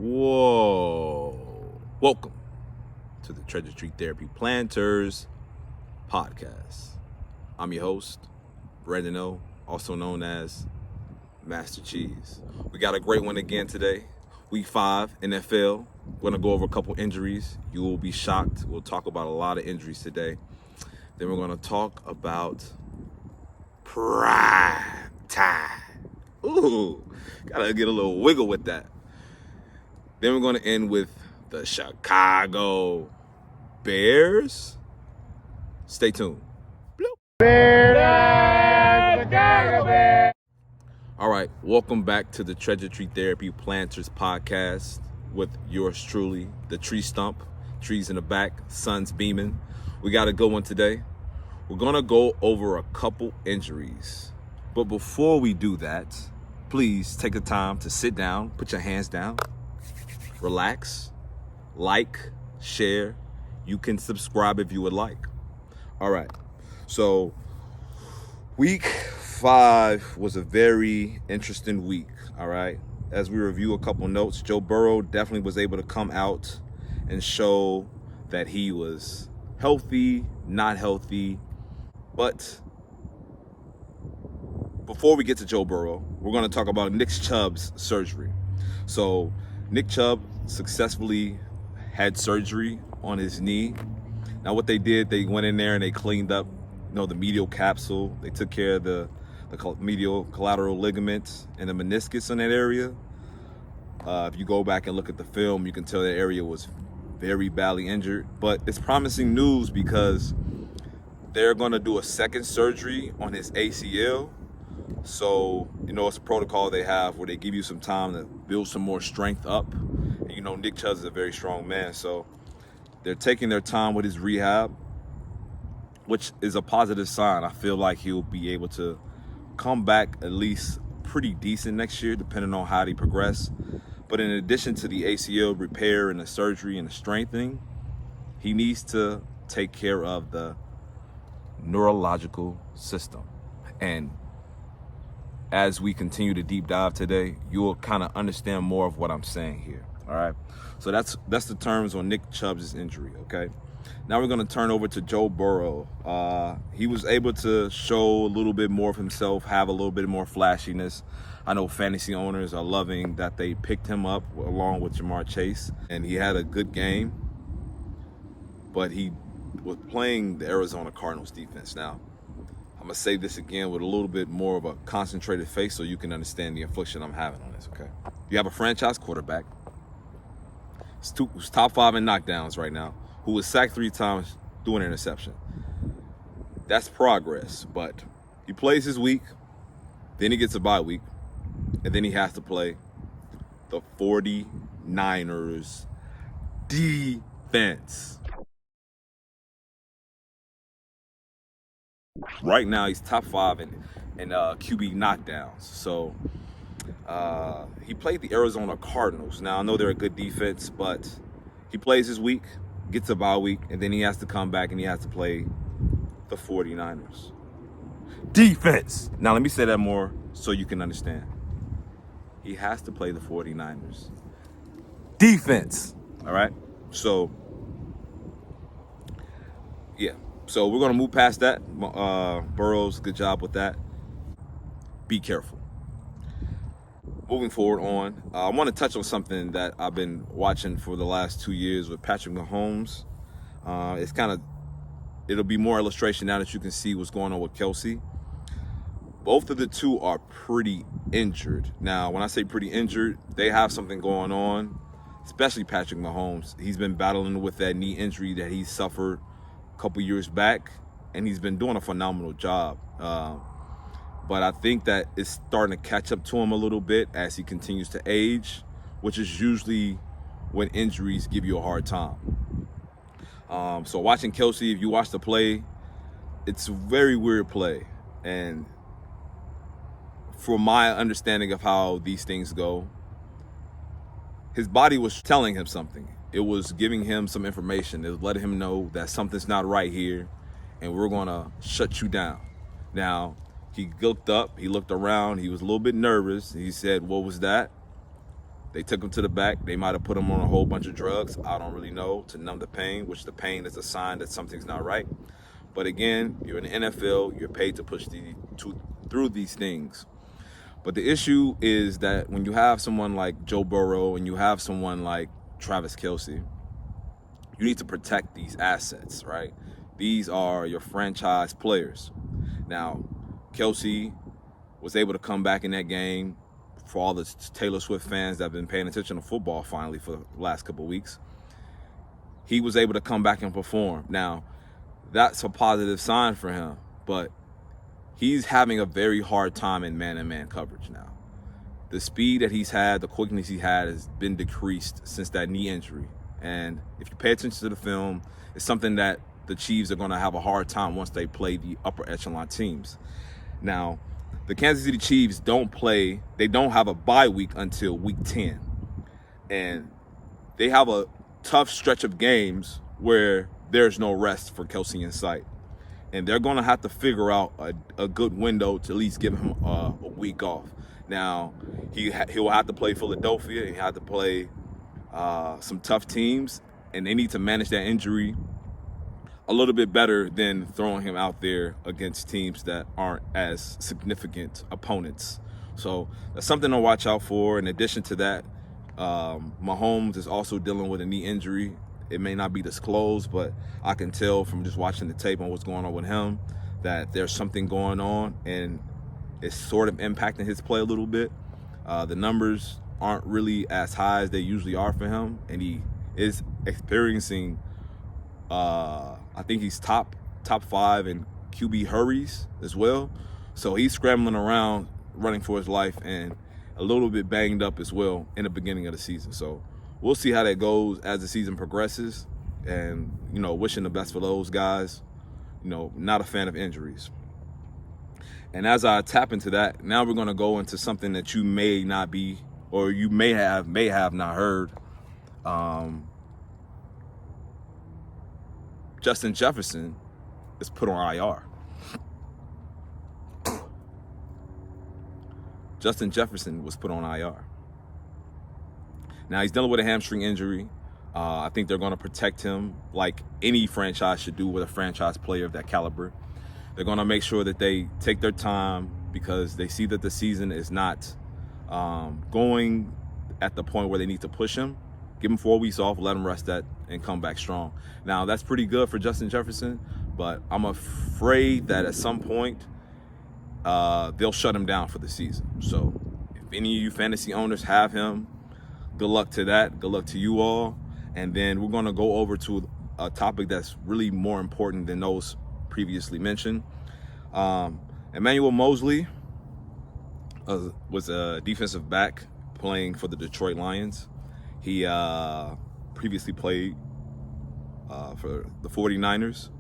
Whoa. Welcome to the TreasureTreeTherapy Planters podcast. I'm your host, Brandon O, also known as Master Cheeze. We got a great one again today. Week 5, NFL. We're going to go over a couple injuries. You will be shocked. We'll talk about a lot of injuries today. Then we're going to talk about prime time. Ooh, gotta get a little wiggle with that. Then we're going to end with the Chicago Bears. Stay tuned. All right, welcome back to the TreasureTreeTherapy Planters podcast with yours truly, the tree stump, trees in the back, sun's beaming. We got a good one today. We're going to go over a couple injuries. But before we do that, please take the time to sit down, put your hands down, relax, like, share. You can subscribe if you would like. All right, so week 5 was a very interesting week, all right? As we review a couple notes, Joe Burrow definitely was able to come out and show that he was healthy, not healthy. But before we get to Joe Burrow, we're going to talk about Nick Chubb's surgery. So Nick Chubb successfully had surgery on his knee. Now what they did, they went in there and they cleaned up, the medial capsule. They took care of the medial collateral ligaments and the meniscus in that area. If you go back and look at the film, you can tell that area was very badly injured. But it's promising news because they're going to do a second surgery on his ACL. So, it's a protocol they have where they give you some time to build some more strength up. And, Nick Chubb is a very strong man. So they're taking their time with his rehab, which is a positive sign. I feel like he'll be able to come back at least pretty decent next year, depending on how they progress. But in addition to the ACL repair and the surgery and the strengthening, he needs to take care of the neurological system. And as we continue to deep dive today, you'll kind of understand more of what I'm saying here. All right. So that's the terms on Nick Chubb's injury. Okay. Now we're going to turn over to Joe Burrow. He was able to show a little bit more of himself, have a little bit more flashiness. I know fantasy owners are loving that they picked him up along with Jamar Chase, and he had a good game. But he was playing the Arizona Cardinals defense. Now, I'm going to say this again with a little bit more of a concentrated face so you can understand the infliction I'm having on this, okay? You have a franchise quarterback who's top 5 in knockdowns right now, who was sacked 3 times through an interception. That's progress, but he plays his week, then he gets a bye week, and then he has to play the 49ers defense. Right now, he's top 5 in QB knockdowns. So he played the Arizona Cardinals. Now, I know they're a good defense, but he plays his week, gets a bye week, and then he has to come back and he has to play the 49ers defense. Now, let me say that more so you can understand. He has to play the 49ers defense. All right? So, yeah. So we're going to move past that. Burrows, good job with that. Be careful. Moving forward on, I want to touch on something that I've been watching for the last 2 years with Patrick Mahommes. It'll be more illustration now that you can see what's going on with Kelce. Both of the two are pretty injured. Now, when I say pretty injured, they have something going on, especially Patrick Mahommes. He's been battling with that knee injury that he suffered couple years back, and he's been doing a phenomenal job. But I think that it's starting to catch up to him a little bit as he continues to age, which is usually when injuries give you a hard time. So watching Kelce, if you watch the play, it's a very weird play. And from my understanding of how these things go, his body was telling him something. It was giving him some information. It was letting him know that something's not right here, and we're going to shut you down. Now, he looked up, he looked around, he was a little bit nervous. He said, "What was that?" They took him to the back. They might have put him on a whole bunch of drugs. I don't really know, to numb the pain, which the pain is a sign that something's not right. But again, you're in the NFL. You're paid to push through these things. But the issue is that when you have someone like Joe Burrow and you have someone like Travis Kelce, you need to protect these assets, right? These are your franchise players. Now, Kelce was able to come back in that game. For all the Taylor Swift fans that have been paying attention to football finally for the last couple of weeks, he was able to come back and perform. Now, that's a positive sign for him, but he's having a very hard time in man-to-man coverage now. The speed that he's had, the quickness he had has been decreased since that knee injury. And if you pay attention to the film, it's something that the Chiefs are going to have a hard time once they play the upper echelon teams. Now, the Kansas City Chiefs don't have a bye week until week 10. And they have a tough stretch of games where there's no rest for Kelce in sight. And they're going to have to figure out a good window to at least give him a week off. Now, he'll have to play Philadelphia. He'll have to play some tough teams. And they need to manage that injury a little bit better than throwing him out there against teams that aren't as significant opponents. So that's something to watch out for. In addition to that, Mahommes is also dealing with a knee injury. It may not be disclosed, but I can tell from just watching the tape on what's going on with him that there's something going on, and it's sort of impacting his play a little bit. The numbers aren't really as high as they usually are for him, and he is experiencing I think he's top 5 in QB hurries as well. So he's scrambling around, running for his life, and a little bit banged up as well in the beginning of the season. So we'll see how that goes as the season progresses, and, wishing the best for those guys. Not a fan of injuries. And as I tap into that, now we're going to go into something that you may not be, or you may have not heard. Justin Jefferson is put on IR. Justin Jefferson was put on IR. Now, he's dealing with a hamstring injury. I think they're going to protect him like any franchise should do with a franchise player of that caliber. They're going to make sure that they take their time because they see that the season is not going at the point where they need to push him. Give him 4 weeks off, let him rest that, and come back strong. Now, that's pretty good for Justin Jefferson, but I'm afraid that at some point they'll shut him down for the season. So if any of you fantasy owners have him, good luck to that. Good luck to you all. And then we're going to go over to a topic that's really more important than those previously mentioned. Emmanuel Moseley was a defensive back playing for the Detroit Lions. He previously played for the 49ers,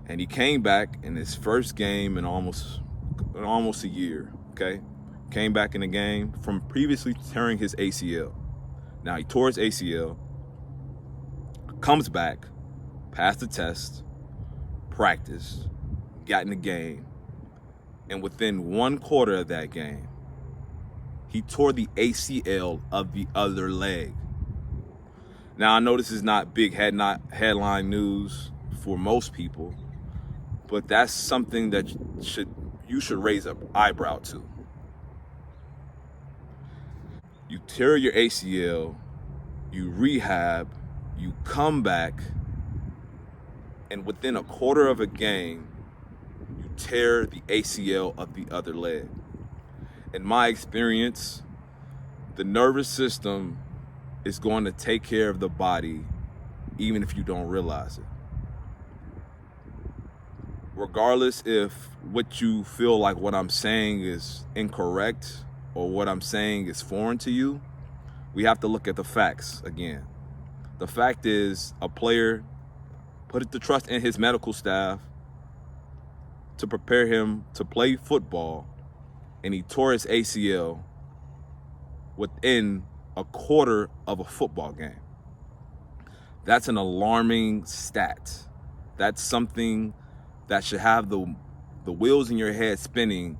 and he came back in his first game in almost a year, okay? Came back in the game from previously tearing his ACL. Now, he tore his ACL, comes back, passed the test, practiced, got in the game, and within 1 quarter of that game, he tore the ACL of the other leg. Now, I know this is not big headline news for most people, but that's something that you should raise an eyebrow to. You tear your ACL, you rehab, you come back, and within a quarter of a game, you tear the ACL of the other leg. In my experience, the nervous system is going to take care of the body even if you don't realize it. Regardless if what you feel like what I'm saying is incorrect or what I'm saying is foreign to you, we have to look at the facts again. The fact is, a player put the trust in his medical staff to prepare him to play football, and he tore his ACL within a quarter of a football game. That's an alarming stat. That's something that should have the wheels in your head spinning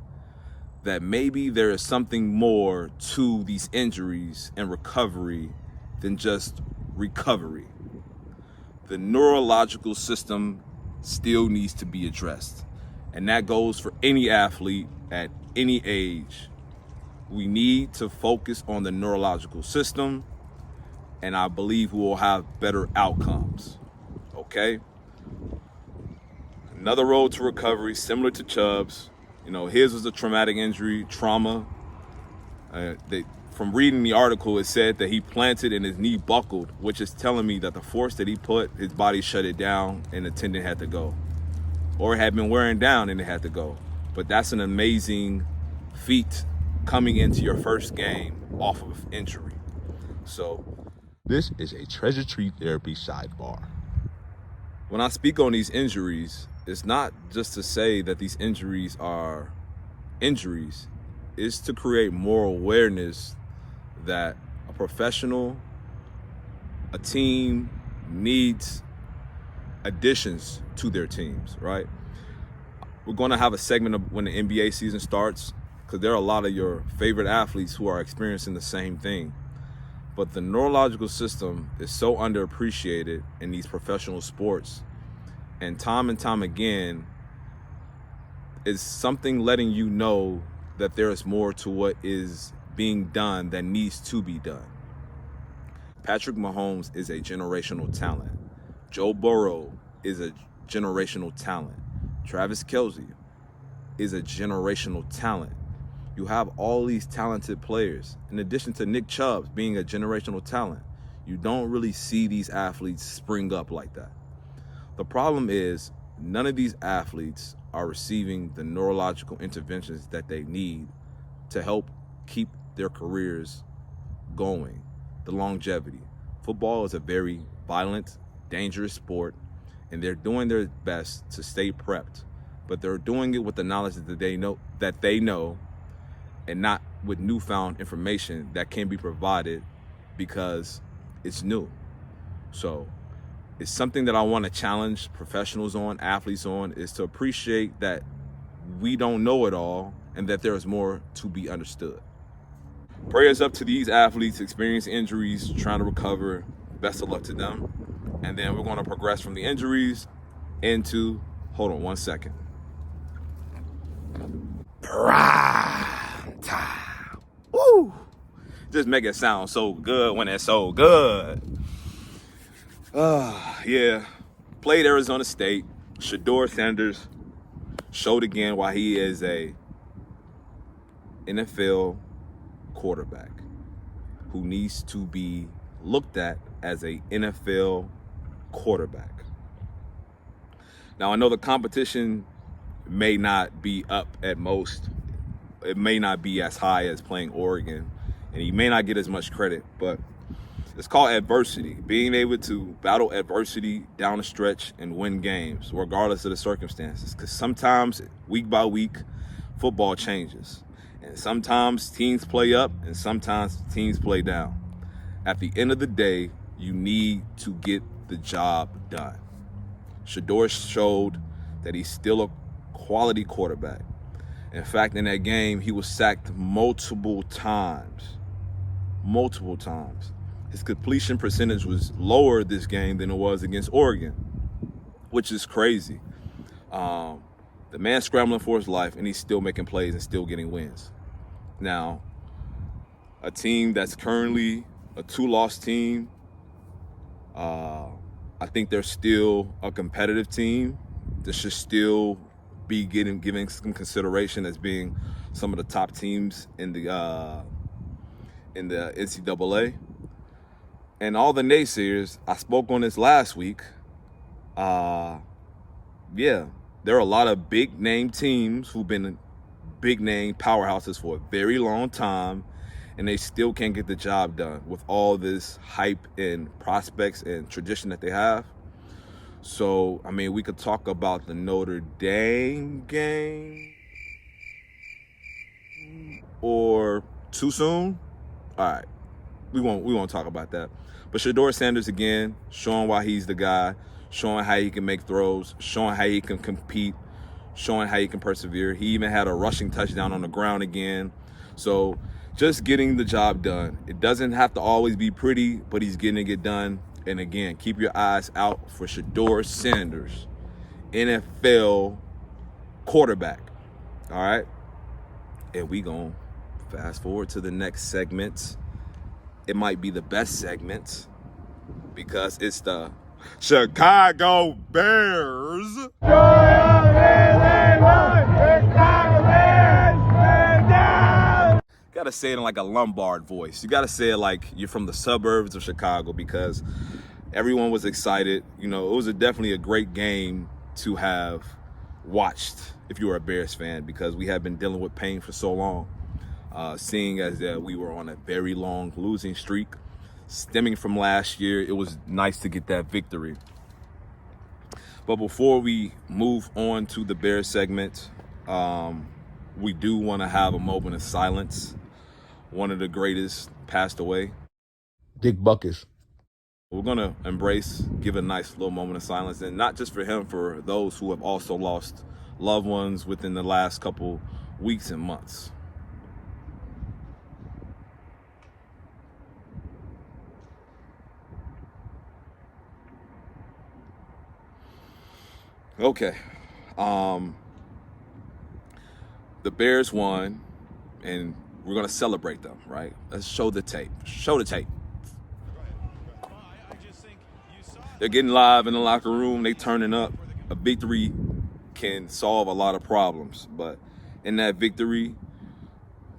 that maybe there is something more to these injuries and recovery than just recovery. The neurological system still needs to be addressed. And that goes for any athlete at any age. We need to focus on the neurological system, and I believe we will have better outcomes. Okay? Another road to recovery, similar to Chubb's. His was a traumatic injury, trauma. From reading the article, it said that he planted and his knee buckled, which is telling me that the force that he put, his body shut it down and the tendon had to go. Or it had been wearing down and it had to go. But that's an amazing feat coming into your first game off of injury. So this is a TreasureTreeTherapy sidebar. When I speak on these injuries, it's not just to say that these injuries are injuries. It's to create more awareness that a professional, a team needs additions to their teams, right? We're going to have a segment of when the NBA season starts, because there are a lot of your favorite athletes who are experiencing the same thing. But the neurological system is so underappreciated in these professional sports. And time again, is something letting you know that there is more to what is being done that needs to be done. Patrick Mahommes is a generational talent. Joe Burrow is a generational talent. Travis Kelce is a generational talent. You have all these talented players. In addition to Nick Chubb being a generational talent, you don't really see these athletes spring up like that. The problem is none of these athletes are receiving the neurological interventions that they need to help keep their careers going, the longevity. Football is a very violent, dangerous sport, and they're doing their best to stay prepped, but they're doing it with the knowledge that they know, and not with newfound information that can be provided because it's new. So it's something that I want to challenge professionals on, athletes on, is to appreciate that we don't know it all and that there is more to be understood. Prayers up to these athletes experiencing injuries, trying to recover. Best of luck to them. And then we're going to progress from the injuries into, hold on one second. Prime time. Woo! Just make it sound so good when it's so good. Yeah. Played Arizona State. Shedeur Sanders showed again why he is a NFL quarterback who needs to be looked at as a NFL quarterback. Now, I know the competition may not be up at most. It may not be as high as playing Oregon, and he may not get as much credit, but it's called adversity, being able to battle adversity down the stretch and win games, regardless of the circumstances. Because sometimes, week by week, football changes. And sometimes teams play up and sometimes teams play down. At the end of the day, you need to get the job done. Shedeur showed that he's still a quality quarterback. In fact, in that game, he was sacked multiple times. His completion percentage was lower this game than it was against Oregon, which is crazy. The man's scrambling for his life, and he's still making plays and still getting wins. Now, a team that's currently a 2-loss team, I think they're still a competitive team. They should still be giving some consideration as being some of the top teams in the NCAA. And all the naysayers, I spoke on this last week. There are a lot of big name teams who've been big name powerhouses for a very long time, and they still can't get the job done with all this hype and prospects and tradition that they have. So, I mean, we could talk about the Notre Dame game, or too soon? All right, we won't talk about that. But Shedeur Sanders, again, showing why he's the guy, showing how he can make throws, showing how he can compete, showing how he can persevere. He even had a rushing touchdown on the ground again. So just getting the job done. It doesn't have to always be pretty, but he's getting it done. And again, keep your eyes out for Shedeur Sanders, NFL quarterback. All right? And we gonna fast forward to the next segment. It might be the best segment because it's the Chicago Bears. You gotta say it in like a Lombard voice. You gotta say it like you're from the suburbs of Chicago, because everyone was excited. You know, it was definitely a great game to have watched if you were a Bears fan, because we have been dealing with pain for so long. Seeing as we were on a very long losing streak stemming from last year, it was nice to get that victory. But before we move on to the Bears segment, we do want to have a moment of silence. One of the greatest passed away. Butkus. We're going to give a nice little moment of silence, and not just for him, for those who have also lost loved ones within the last couple weeks and months. Okay. The Bears won, and we're going to celebrate them, right? Let's show the tape. Show the tape. They're getting live in the locker room. They turning up. A victory can solve a lot of problems, but in that victory,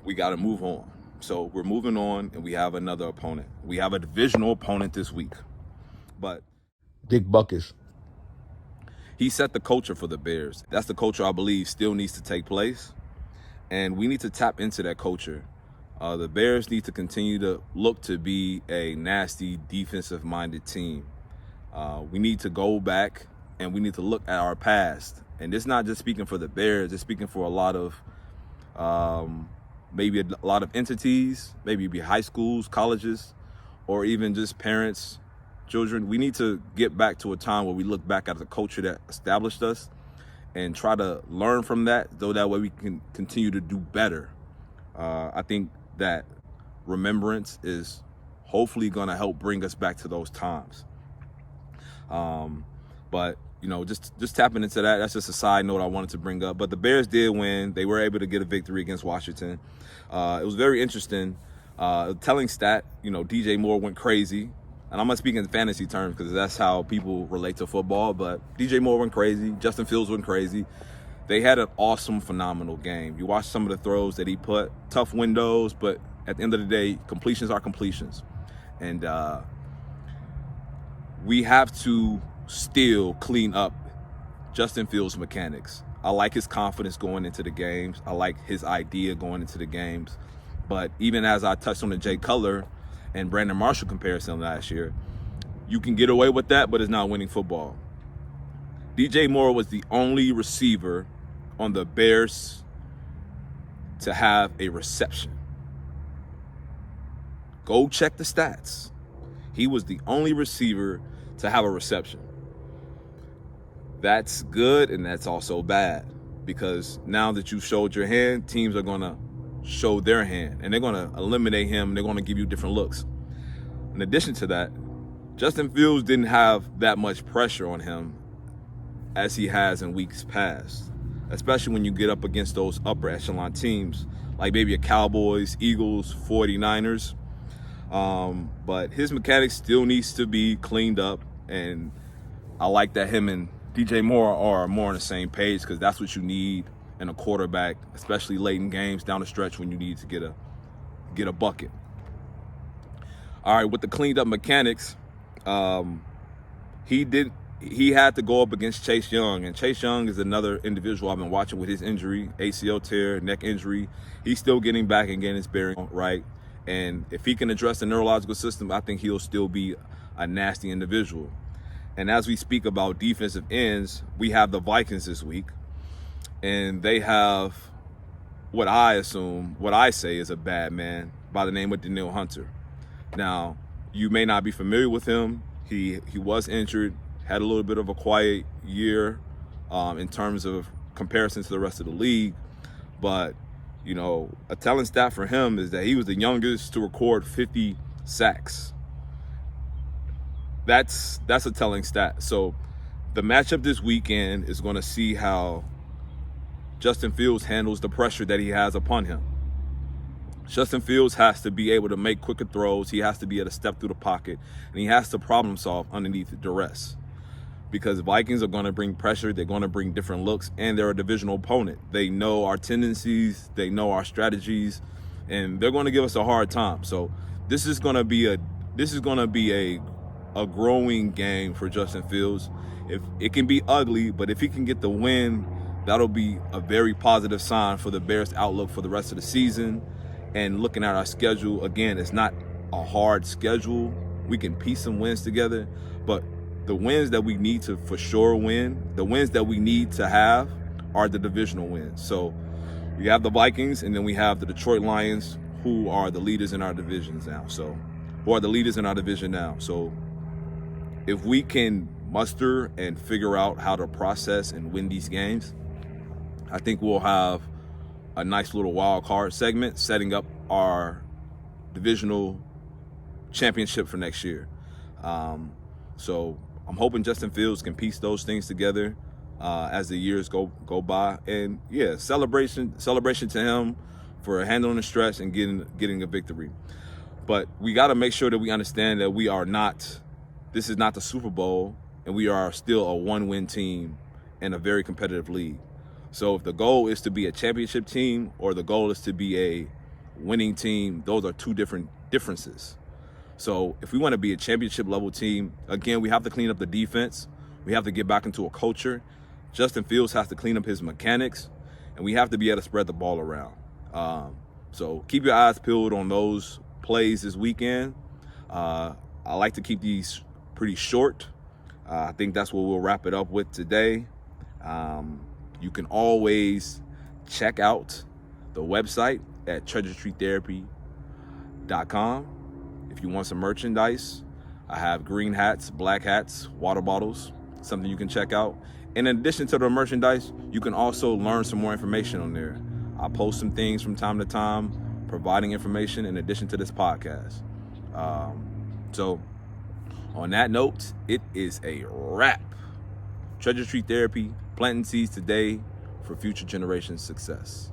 we got to move on. So we're moving on, and we have another opponent. We have a divisional opponent this week, but Butkus. He set the culture for the Bears. That's the culture I believe still needs to take place, and we need to tap into that culture. The Bears need to continue to look to be a nasty, defensive-minded team. We need to go back, and we need to look at our past. And it's not just speaking for the Bears. It's speaking for a lot of, maybe a lot of entities, maybe it be high schools, colleges, or even just parents, children. We need to get back to a time where we look back at the culture that established us and try to learn from that, so that way we can continue to do better. I think that remembrance is hopefully going to help bring us back to those times. But, you know, just tapping into that, that's just a side note I wanted to bring up. But the Bears did win. They were able to get a victory against Washington. It was very interesting. Telling stat, you know, DJ Moore went crazy. And I'm not speaking in fantasy terms because that's how people relate to football, but DJ Moore went crazy. Justin Fields went crazy. They had an awesome, phenomenal game. You watch some of the throws that he put, tough windows, but at the end of the day, completions are completions. And we have to still clean up Justin Fields' mechanics. I like his confidence going into the games. I like his idea going into the games. But even as I touched on the Jay Cutler and Brandon Marshall comparison last year, you can get away with that, but it's not winning football. DJ Moore was the only receiver on the Bears to have a reception. Go check the stats. He was the only receiver to have a reception. That's good, and that's also bad, because now that you've showed your hand, teams are going to show their hand, and they're going to eliminate him. They're going to give you different looks. In addition to that, Justin Fields didn't have that much pressure on him as he has in weeks past, especially when you get up against those upper echelon teams like maybe a Cowboys, Eagles, 49ers. But his mechanics still needs to be cleaned up, and I like that him and DJ Moore are more on the same page, because that's what you need in a quarterback, especially late in games down the stretch when you need to get a bucket. All right, with the cleaned up mechanics, he had to go up against Chase Young, and Chase Young is another individual I've been watching with his injury, ACL tear, neck injury. He's still getting back and getting his bearing right, and if he can address the neurological system, I think he'll still be a nasty individual. And as we speak about defensive ends, we have the Vikings this week, and they have what I say is a bad man by the name of Danielle Hunter. Now, you may not be familiar with him. He was injured, had a little bit of a quiet year in terms of comparison to the rest of the league. But, you know, a telling stat for him is that he was the youngest to record 50 sacks. That's a telling stat. So the matchup this weekend is going to see how Justin Fields handles the pressure that he has upon him. Justin Fields has to be able to make quicker throws. He has to be able to step through the pocket, and he has to problem solve underneath duress. Because Vikings are going to bring pressure, they're going to bring different looks, and they're a divisional opponent. They know our tendencies, they know our strategies, and they're going to give us a hard time. So this is going to be a growing game for Justin Fields. If it can be ugly, but if he can get the win, that'll be a very positive sign for the Bears' outlook for the rest of the season. And looking at our schedule, again, it's not a hard schedule. We can piece some wins together, but the wins that we need to for sure win, the wins that we need to have are the divisional wins. So we have the Vikings, and then we have the Detroit Lions, who are the leaders in our divisions now. So if we can muster and figure out how to process and win these games, I think we'll have a nice little wild card segment setting up our divisional championship for next year. So I'm hoping Justin Fields can piece those things together as the years go by. And yeah, celebration to him for handling the stress and getting a victory. But we got to make sure that we understand that this is not the Super Bowl, and we are still a one-win team in a very competitive league. So if the goal is to be a championship team or the goal is to be a winning team, those are two different differences. So if we want to be a championship level team, again, we have to clean up the defense. We have to get back into a culture. Justin Fields has to clean up his mechanics, and we have to be able to spread the ball around. So keep your eyes peeled on those plays this weekend. I like to keep these pretty short. I think that's what we'll wrap it up with today. You can always check out the website at TreasureTreeTherapy.com. If you want some merchandise, I have green hats, black hats, water bottles, something you can check out. In addition to the merchandise, you can also learn some more information on there. I post some things from time to time, providing information in addition to this podcast. So on that note, it is a wrap. Treasure Tree Therapy, planting seeds today for future generations' success.